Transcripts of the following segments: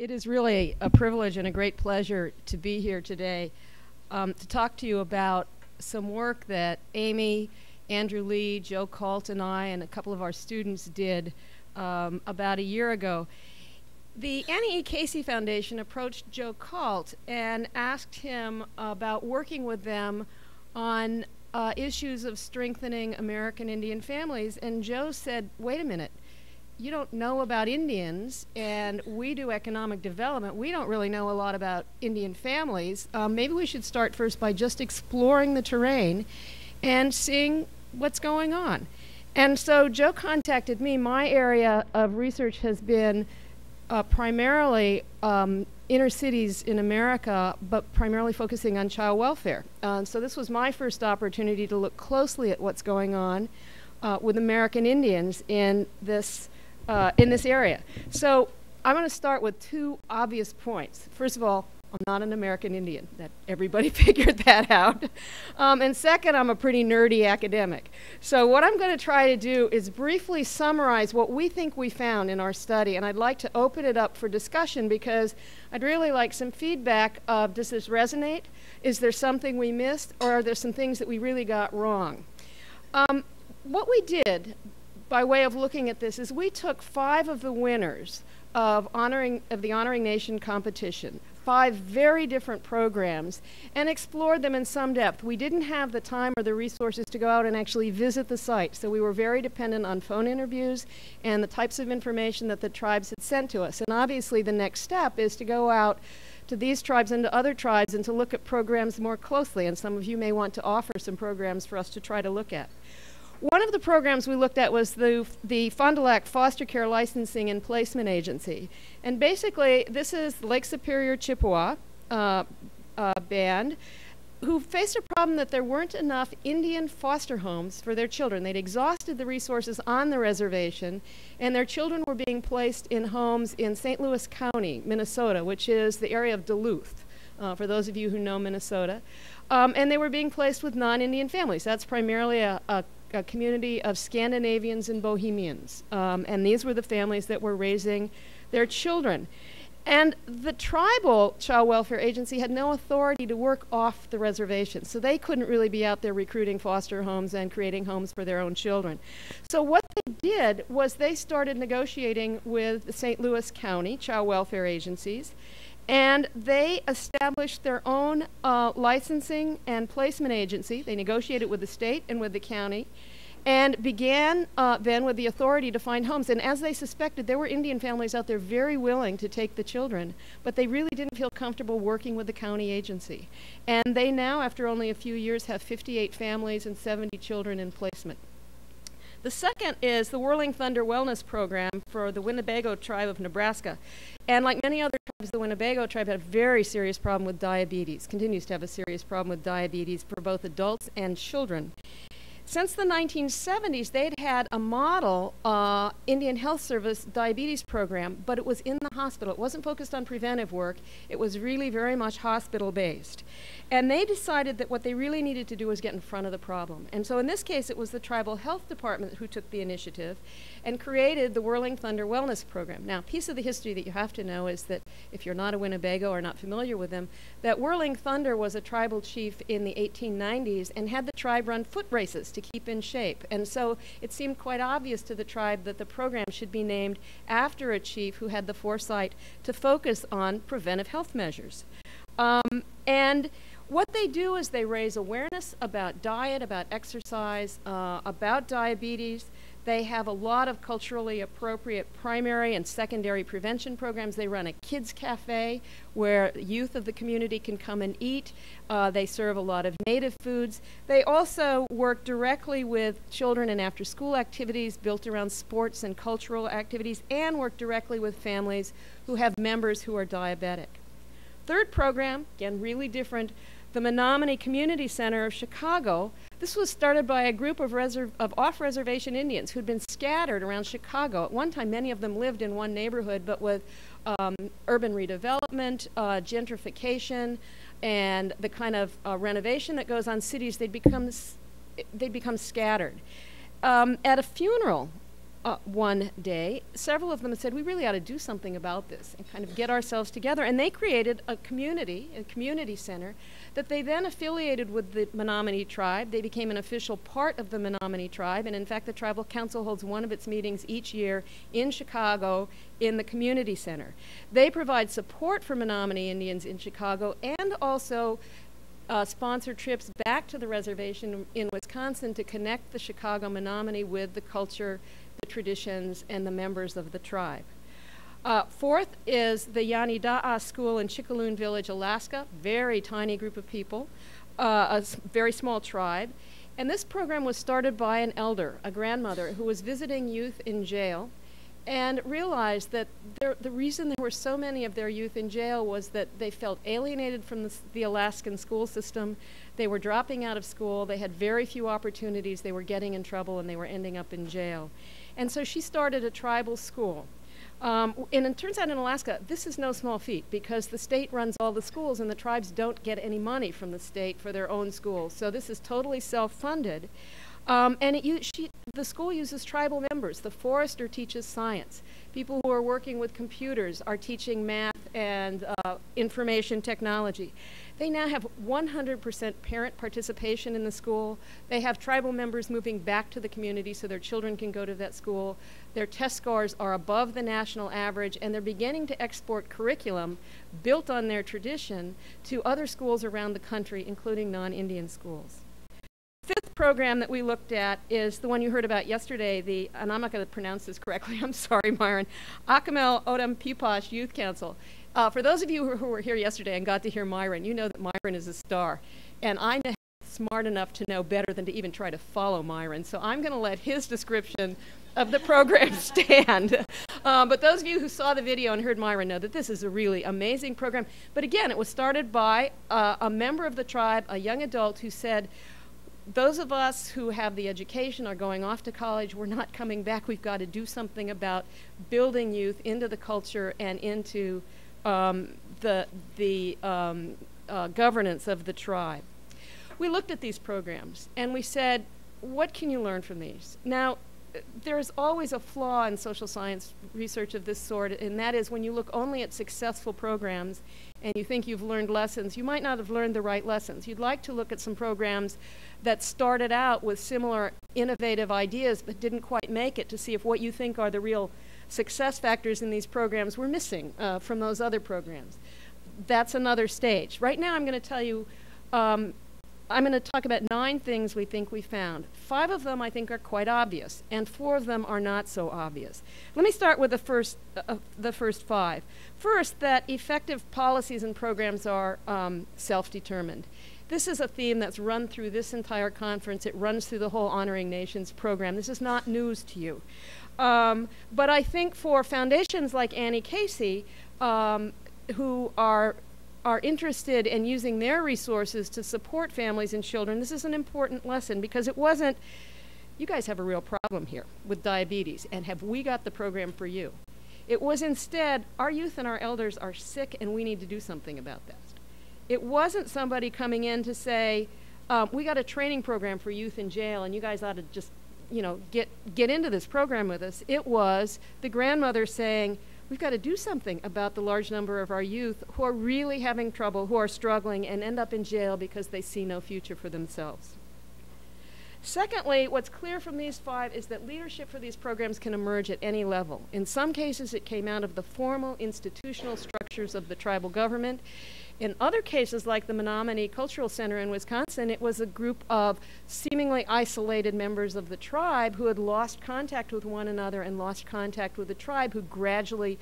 It is really a privilege and a great pleasure to be here today to talk to you about some work that Amy, Andrew Lee, Joe Kalt, and I, and a couple of our students did about a year ago. The Annie E. Casey Foundation approached Joe Kalt and asked him about working with them on issues of strengthening American Indian families, and Joe said, wait a minute, you don't know about Indians, and we do economic development. We don't really know a lot about Indian families. Maybe we should start first by just exploring the terrain and seeing what's going on. And so Joe contacted me. My area of research has been primarily inner cities in America, but primarily focusing on child welfare. So this was my first opportunity to look closely at what's going on with American Indians in this area. So I'm going to start with two obvious points. First of all, I'm not an American Indian. That everybody figured that out. And second, I'm a pretty nerdy academic. So what I'm going to try to do is briefly summarize what we think we found in our study, and I'd like to open it up for discussion because I'd really like some feedback of, does this resonate? Is there something we missed, or are there some things that we really got wrong? What we did by way of looking at this is we took 5 of the winners of the Honoring Nation competition, 5 very different programs, and explored them in some depth. We didn't have the time or the resources to go out and actually visit the site, so we were very dependent on phone interviews and the types of information that the tribes had sent to us. And obviously the next step is to go out to these tribes and to other tribes and to look at programs more closely, and some of you may want to offer some programs for us to try to look at. One of the programs we looked at was the Fond du Lac Foster Care Licensing and Placement Agency. And basically, this is the Lake Superior Chippewa band who faced a problem that there weren't enough Indian foster homes for their children. They'd exhausted the resources on the reservation, and their children were being placed in homes in St. Louis County, Minnesota, which is the area of Duluth, for those of you who know Minnesota. And they were being placed with non-Indian families. That's primarily a community of Scandinavians and Bohemians. And these were the families that were raising their children. And the tribal child welfare agency had no authority to work off the reservation, so they couldn't really be out there recruiting foster homes and creating homes for their own children. So what they did was they started negotiating with the St. Louis County child welfare agencies, and they established their own licensing and placement agency. They negotiated with the state and with the county, and began then with the authority to find homes. And as they suspected, there were Indian families out there very willing to take the children, but they really didn't feel comfortable working with the county agency. And they now, after only a few years, have 58 families and 70 children in placement. The second is the Whirling Thunder Wellness Program for the Winnebago tribe of Nebraska. And like many other tribes, the Winnebago tribe had a very serious problem with diabetes, continues to have a serious problem with diabetes for both adults and children. Since the 1970s, they'd had a model Indian Health Service diabetes program, but it was in the hospital. It wasn't focused on preventive work. It was really very much hospital-based. And they decided that what they really needed to do was get in front of the problem. And so in this case, it was the Tribal Health Department who took the initiative and created the Whirling Thunder Wellness Program. Now, a piece of the history that you have to know is that if you're not a Winnebago or not familiar with them, that Whirling Thunder was a tribal chief in the 1890s and had the tribe run foot races to keep in shape. And so it seemed quite obvious to the tribe that the program should be named after a chief who had the foresight to focus on preventive health measures. And what they do is they raise awareness about diet, about exercise, about diabetes. They have a lot of culturally appropriate primary and secondary prevention programs. They run a kids cafe where youth of the community can come and eat. They serve a lot of native foods. They also work directly with children in after-school activities built around sports and cultural activities, and work directly with families who have members who are diabetic. Third program, again, really different, the Menominee Community Center of Chicago. This was started by a group of off-reservation Indians who'd been scattered around Chicago. At one time, many of them lived in one neighborhood, but with urban redevelopment, gentrification, and the kind of renovation that goes on cities, they'd become scattered. At a funeral one day, several of them said, we really ought to do something about this and kind of get ourselves together. And they created a community center that they then affiliated with the Menominee tribe. They became an official part of the Menominee tribe. And in fact, the Tribal Council holds one of its meetings each year in Chicago in the community center. They provide support for Menominee Indians in Chicago and also sponsor trips back to the reservation in Wisconsin to connect the Chicago Menominee with the culture, the traditions, and the members of the tribe. Fourth is the Yanida'a School in Chickaloon Village, Alaska. Very tiny group of people, a very small tribe. And this program was started by an elder, a grandmother, who was visiting youth in jail and realized that the reason there were so many of their youth in jail was that they felt alienated from the Alaskan school system. They were dropping out of school. They had very few opportunities. They were getting in trouble, and they were ending up in jail. And so she started a tribal school. And it turns out in Alaska, this is no small feat because the state runs all the schools and the tribes don't get any money from the state for their own schools. So this is totally self-funded. The school uses tribal members. The forester teaches science. People who are working with computers are teaching math and information technology. They now have 100% parent participation in the school. They have tribal members moving back to the community so their children can go to that school. Their test scores are above the national average, and they're beginning to export curriculum built on their tradition to other schools around the country, including non-Indian schools. Fifth program that we looked at is the one you heard about yesterday, and I'm not going to pronounce this correctly, I'm sorry, Myron, Akamel Odom Pupash Youth Council. For those of you who were here yesterday and got to hear Myron, you know that Myron is a star. And I'm smart enough to know better than to even try to follow Myron, so I'm going to let his description of the program stand. But those of you who saw the video and heard Myron know that this is a really amazing program. But again, it was started by a member of the tribe, a young adult who said, those of us who have the education are going off to college, we're not coming back. We've got to do something about building youth into the culture and into the governance of the tribe. We looked at these programs and we said, what can you learn from these? Now, there's always a flaw in social science research of this sort, and that is when you look only at successful programs and you think you've learned lessons, you might not have learned the right lessons. You'd like to look at some programs that started out with similar innovative ideas but didn't quite make it to see if what you think are the real success factors in these programs were missing from those other programs. That's another stage. Right now I'm going to tell you, I'm going to talk about 9 things we think we found. 5 of them I think are quite obvious, and 4 of them are not so obvious. Let me start with the first 5. First, that effective policies and programs are self-determined. This is a theme that's run through this entire conference. It runs through the whole Honoring Nations program. This is not news to you. But I think for foundations like Annie Casey, who are interested in using their resources to support families and children, this is an important lesson because it wasn't, you guys have a real problem here with diabetes, and have we got the program for you? It was instead, our youth and our elders are sick and we need to do something about that. It wasn't somebody coming in to say, we got a training program for youth in jail and you guys ought to just, get into this program with us. It was the grandmother saying, we've got to do something about the large number of our youth who are really having trouble, who are struggling and end up in jail because they see no future for themselves. Secondly, what's clear from these 5 is that leadership for these programs can emerge at any level. In some cases, it came out of the formal institutional structures of the tribal government. In other cases, like the Menominee Cultural Center in Wisconsin, it was a group of seemingly isolated members of the tribe who had lost contact with one another and lost contact with the tribe, who gradually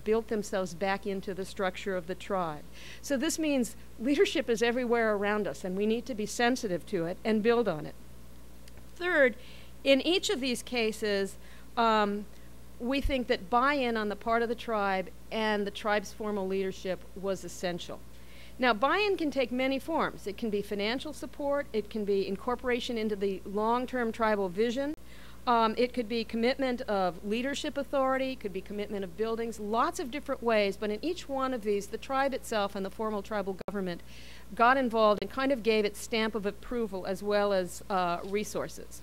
built themselves back into the structure of the tribe. So this means leadership is everywhere around us, and we need to be sensitive to it and build on it. Third, in each of these cases, we think that buy-in on the part of the tribe and the tribe's formal leadership was essential. Now, buy-in can take many forms. It can be financial support. It can be incorporation into the long-term tribal vision. It could be commitment of leadership authority. It could be commitment of buildings. Lots of different ways. But in each one of these, the tribe itself and the formal tribal government got involved and kind of gave its stamp of approval as well as resources.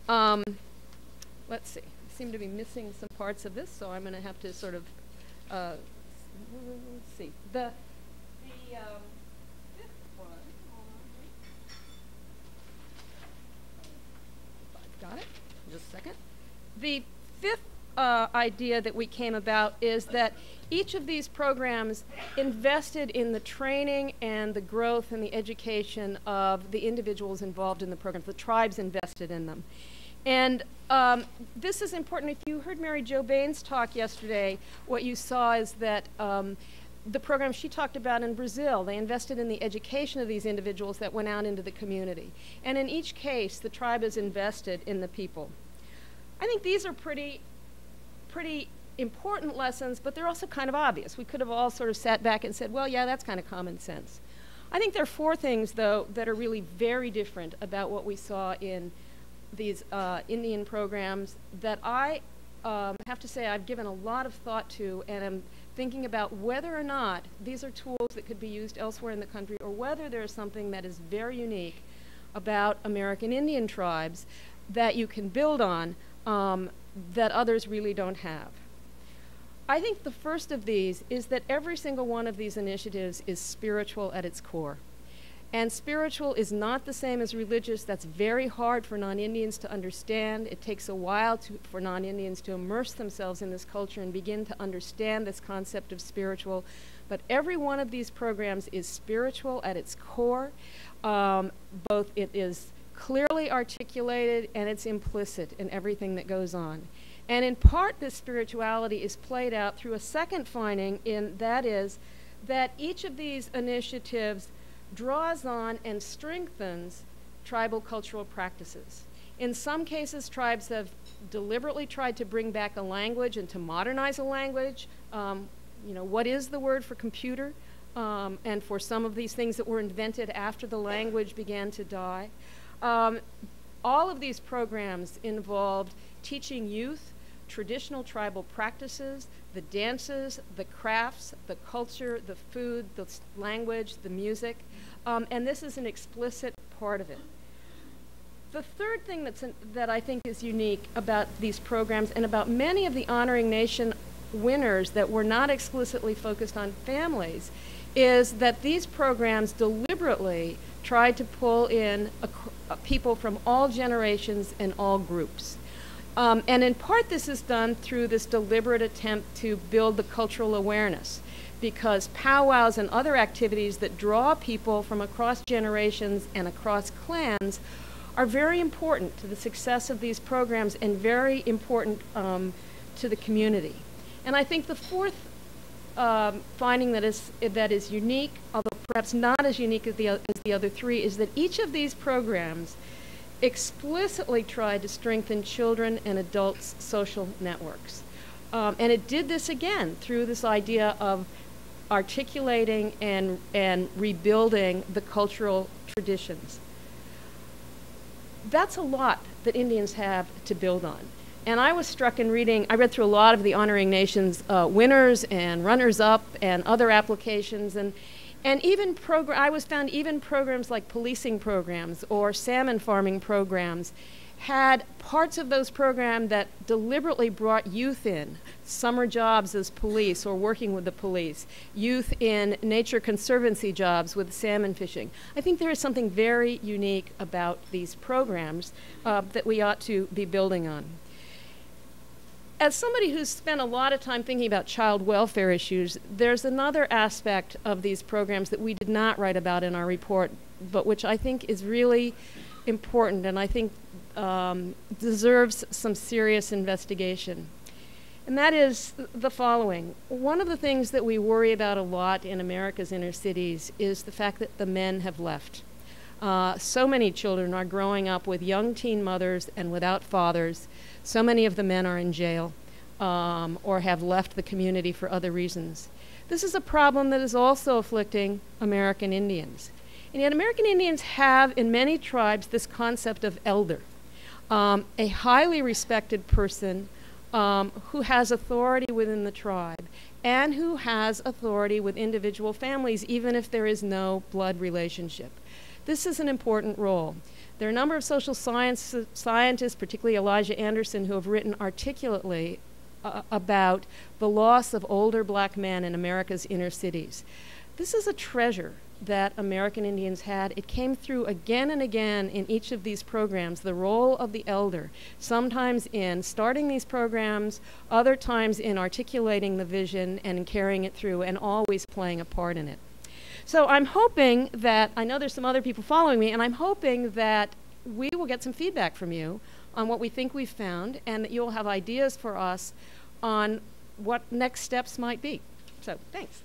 Let's see. seem to be missing some parts of this, so I'm going to have to sort of, let's see. The fifth one, hold on here. I've got it, just a second. The fifth idea that we came about is that each of these programs invested in the training and the growth and the education of the individuals involved in the programs. The tribes invested in them. And this is important. If you heard Mary Jo Baines talk yesterday, what you saw is that the program she talked about in Brazil, they invested in the education of these individuals that went out into the community. And in each case, the tribe is invested in the people. I think these are pretty important lessons, but they're also kind of obvious. We could have all sort of sat back and said, well, yeah, that's kind of common sense. I think there are four things, though, that are really very different about what we saw in these Indian programs that I have to say I've given a lot of thought to, and am thinking about whether or not these are tools that could be used elsewhere in the country, or whether there's something that is very unique about American Indian tribes that you can build on that others really don't have. I think the first of these is that every single one of these initiatives is spiritual at its core. And spiritual is not the same as religious. That's very hard for non-Indians to understand. It takes a while for non-Indians to immerse themselves in this culture and begin to understand this concept of spiritual. But every one of these programs is spiritual at its core. Both it is clearly articulated and it's implicit in everything that goes on. And in part, this spirituality is played out through a second finding, that is that each of these initiatives draws on and strengthens tribal cultural practices. In some cases, tribes have deliberately tried to bring back a language and to modernize a language. You know, what is the word for computer? And for some of these things that were invented after the language began to die. All of these programs involved teaching youth traditional tribal practices, the dances, the crafts, the culture, the food, the language, the music, and this is an explicit part of it. The third thing that I think is unique about these programs and about many of the Honoring Nation winners that were not explicitly focused on families is that these programs deliberately tried to pull in people from all generations and all groups. And in part, this is done through this deliberate attempt to build the cultural awareness, because powwows and other activities that draw people from across generations and across clans are very important to the success of these programs and very important to the community. And I think the fourth finding that is unique, although perhaps not as unique as the other three, is that each of these programs explicitly tried to strengthen children and adults' social networks. And it did this again through this idea of articulating and rebuilding the cultural traditions. That's a lot that Indians have to build on. And I was struck in reading, I read through a lot of the Honoring Nations winners and runners-up and other applications, and even I was found even programs like policing programs or salmon farming programs had parts of those programs that deliberately brought youth in, summer jobs as police or working with the police, youth in nature conservancy jobs with salmon fishing. I think there is something very unique about these programs that we ought to be building on. As somebody who's spent a lot of time thinking about child welfare issues, there's another aspect of these programs that we did not write about in our report, but which I think is really important and I think deserves some serious investigation. And that is the following. One of the things that we worry about a lot in America's inner cities is the fact that the men have left. So many children are growing up with young teen mothers and without fathers. So many of the men are in jail or have left the community for other reasons. This is a problem that is also afflicting American Indians. And yet American Indians have in many tribes this concept of elder, a highly respected person who has authority within the tribe and who has authority with individual families even if there is no blood relationship. This is an important role. There are a number of social scientists, particularly Elijah Anderson, who have written articulately about the loss of older black men in America's inner cities. This is a treasure that American Indians had. It came through again and again in each of these programs, the role of the elder, sometimes in starting these programs, other times in articulating the vision and in carrying it through, and always playing a part in it. So I'm hoping that, I know there's some other people following me, and I'm hoping that we will get some feedback from you on what we think we've found, and that you'll have ideas for us on what next steps might be. So, thanks.